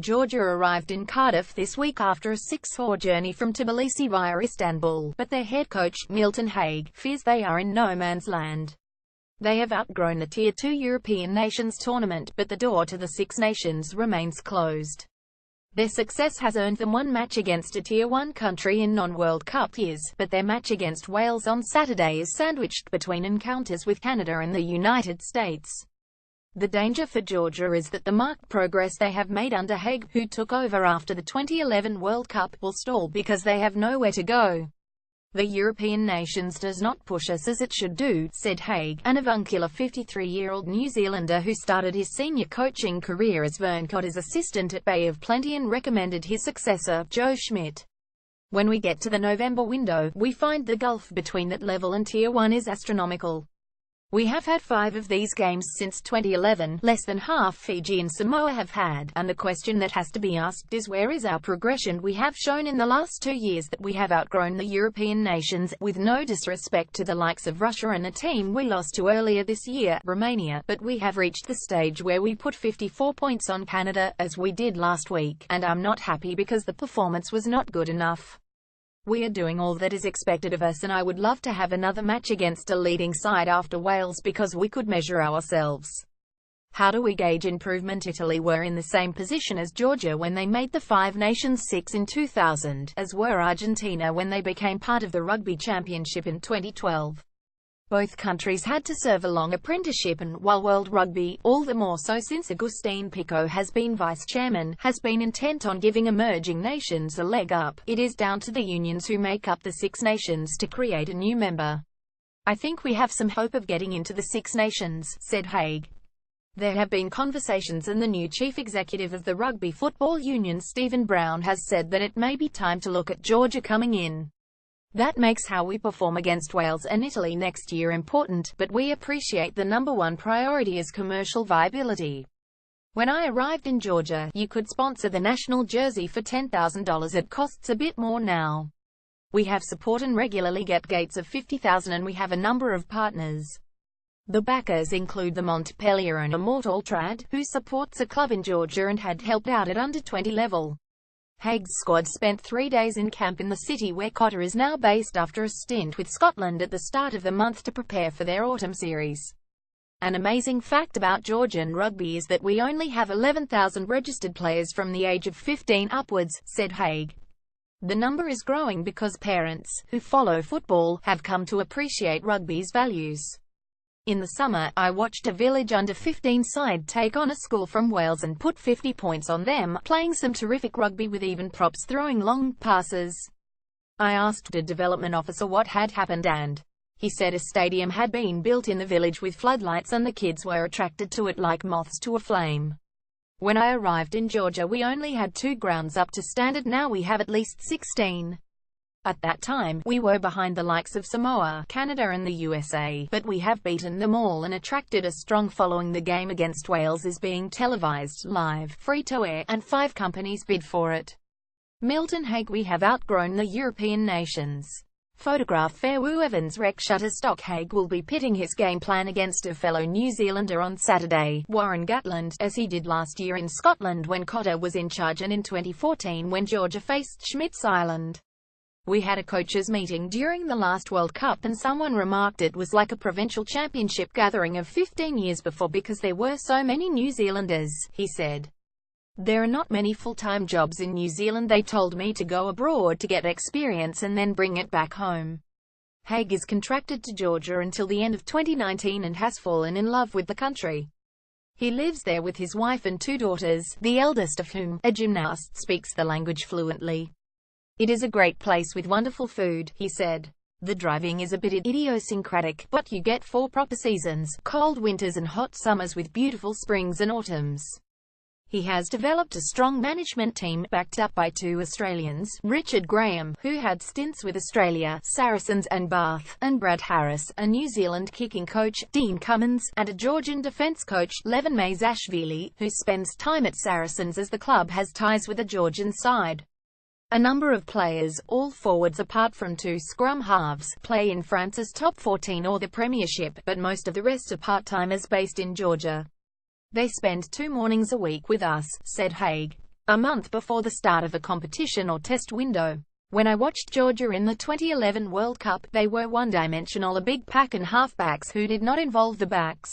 Georgia arrived in Cardiff this week after a 6-hour journey from Tbilisi via Istanbul, but their head coach, Milton Haig, fears they are in no man's land. They have outgrown the Tier 2 European Nations tournament, but the door to the Six Nations remains closed. Their success has earned them one match against a Tier 1 country in non-World Cup years, but their match against Wales on Saturday is sandwiched between encounters with Canada and the United States. The danger for Georgia is that the marked progress they have made under Haig, who took over after the 2011 World Cup, will stall because they have nowhere to go. The European nations does not push us as it should do, said Haig, an avuncular 53-year-old New Zealander who started his senior coaching career as Vern Cotter's assistant at Bay of Plenty and recommended his successor, Joe Schmidt. When we get to the November window, we find the gulf between that level and Tier 1 is astronomical. We have had 5 of these games since 2011, less than half Fiji and Samoa have had, and the question that has to be asked is where is our progression? We have shown in the last 2 years that we have outgrown the European nations, with no disrespect to the likes of Russia and a team we lost to earlier this year, Romania, but we have reached the stage where we put 54 points on Canada, as we did last week, and I'm not happy because the performance was not good enough. We are doing all that is expected of us, and I would love to have another match against a leading side after Wales because we could measure ourselves. How do we gauge improvement? Italy were in the same position as Georgia when they made the Five Nations Six in 2000, as were Argentina when they became part of the Rugby Championship in 2012. Both countries had to serve a long apprenticeship, and while World Rugby, all the more so since Agustin Pico has been vice-chairman, has been intent on giving emerging nations a leg up, it is down to the unions who make up the Six Nations to create a new member. I think we have some hope of getting into the Six Nations, said Haig. There have been conversations, and the new chief executive of the Rugby Football Union, Stephen Brown, has said that it may be time to look at Georgia coming in. That makes how we perform against Wales and Italy next year important, but we appreciate the number one priority is commercial viability. When I arrived in Georgia, you could sponsor the national jersey for $10,000. It costs a bit more now. We have support and regularly get gates of $50,000, and we have a number of partners. The backers include the Montpellier owner Mortal Trad, who supports a club in Georgia and had helped out at under-20 level. Haig's squad spent 3 days in camp in the city where Cotter is now based after a stint with Scotland at the start of the month to prepare for their autumn series. An amazing fact about Georgian rugby is that we only have 11,000 registered players from the age of 15 upwards, said Haig. The number is growing because parents, who follow football, have come to appreciate rugby's values. In the summer, I watched a village under-15 side take on a school from Wales and put 50 points on them, playing some terrific rugby with even props throwing long passes. I asked a development officer what had happened, and he said a stadium had been built in the village with floodlights and the kids were attracted to it like moths to a flame. When I arrived in Georgia, we only had 2 grounds up to standard. Now we have at least 16. At that time, we were behind the likes of Samoa, Canada and the USA, but we have beaten them all and attracted a strong following. The game against Wales is being televised live, free-to-air, and 5 companies bid for it. Milton Haig. We have outgrown the European nations. Photograph Fairwoo Evans Rec Shutterstock. Haig will be pitting his game plan against a fellow New Zealander on Saturday, Warren Gatland, as he did last year in Scotland when Cotter was in charge and in 2014 when Georgia faced Schmidt's Island. We had a coaches meeting during the last World Cup and someone remarked it was like a provincial championship gathering of 15 years before because there were so many New Zealanders, he said. There are not many full-time jobs in New Zealand. They told me to go abroad to get experience and then bring it back home. Haig is contracted to Georgia until the end of 2019 and has fallen in love with the country. He lives there with his wife and 2 daughters, the eldest of whom, a gymnast, speaks the language fluently. It is a great place with wonderful food, he said. The driving is a bit idiosyncratic, but you get 4 proper seasons, cold winters and hot summers with beautiful springs and autumns. He has developed a strong management team, backed up by 2 Australians, Richard Graham, who had stints with Australia, Saracens and Bath, and Brad Harris, a New Zealand kicking coach, Dean Cummins, and a Georgian defence coach, Levin Mazashvili, who spends time at Saracens as the club has ties with the Georgian side. A number of players, all forwards apart from 2 scrum halves, play in France's top 14 or the Premiership, but most of the rest are part-timers based in Georgia. They spend 2 mornings a week with us, said Haig. a month before the start of a competition or test window. When I watched Georgia in the 2011 World Cup, they were one-dimensional, a big pack and halfbacks who did not involve the backs.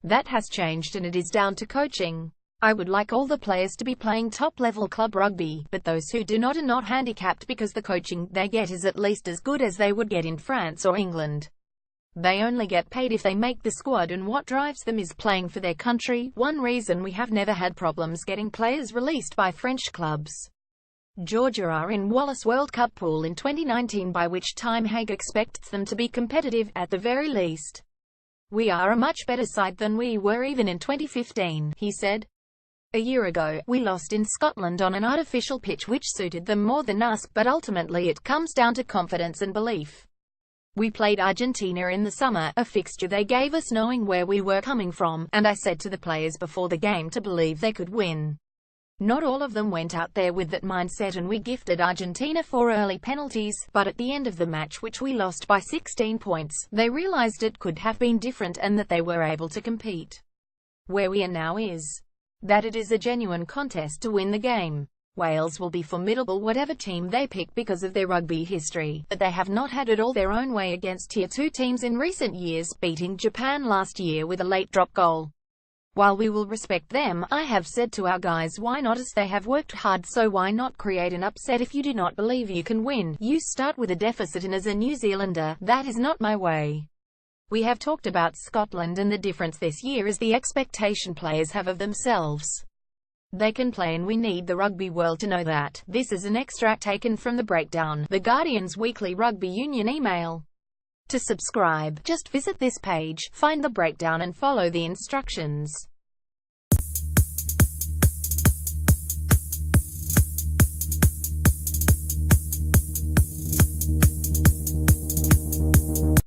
That has changed and it is down to coaching. I would like all the players to be playing top-level club rugby, but those who do not are not handicapped because the coaching they get is at least as good as they would get in France or England. They only get paid if they make the squad, and what drives them is playing for their country. One reason we have never had problems getting players released by French clubs. Georgia are in Wallace World Cup pool in 2019, by which time Haig expects them to be competitive, at the very least. We are a much better side than we were even in 2015, he said. A year ago, we lost in Scotland on an artificial pitch which suited them more than us, but ultimately it comes down to confidence and belief. We played Argentina in the summer, a fixture they gave us knowing where we were coming from, and I said to the players before the game to believe they could win. Not all of them went out there with that mindset, and we gifted Argentina 4 early penalties, but at the end of the match, which we lost by 16 points, they realized it could have been different and that they were able to compete. Where we are now is that it is a genuine contest to win the game. Wales will be formidable whatever team they pick because of their rugby history, but they have not had it all their own way against Tier 2 teams in recent years, beating Japan last year with a late drop goal. While we will respect them, I have said to our guys, why not, as they have worked hard, so why not create an upset? If you do not believe you can win, you start with a deficit, and as a New Zealander, that is not my way. We have talked about Scotland, and the difference this year is the expectation players have of themselves. They can play, and we need the rugby world to know that. This is an extract taken from The Breakdown, The Guardian's weekly rugby union email. To subscribe, just visit this page, find The Breakdown and follow the instructions.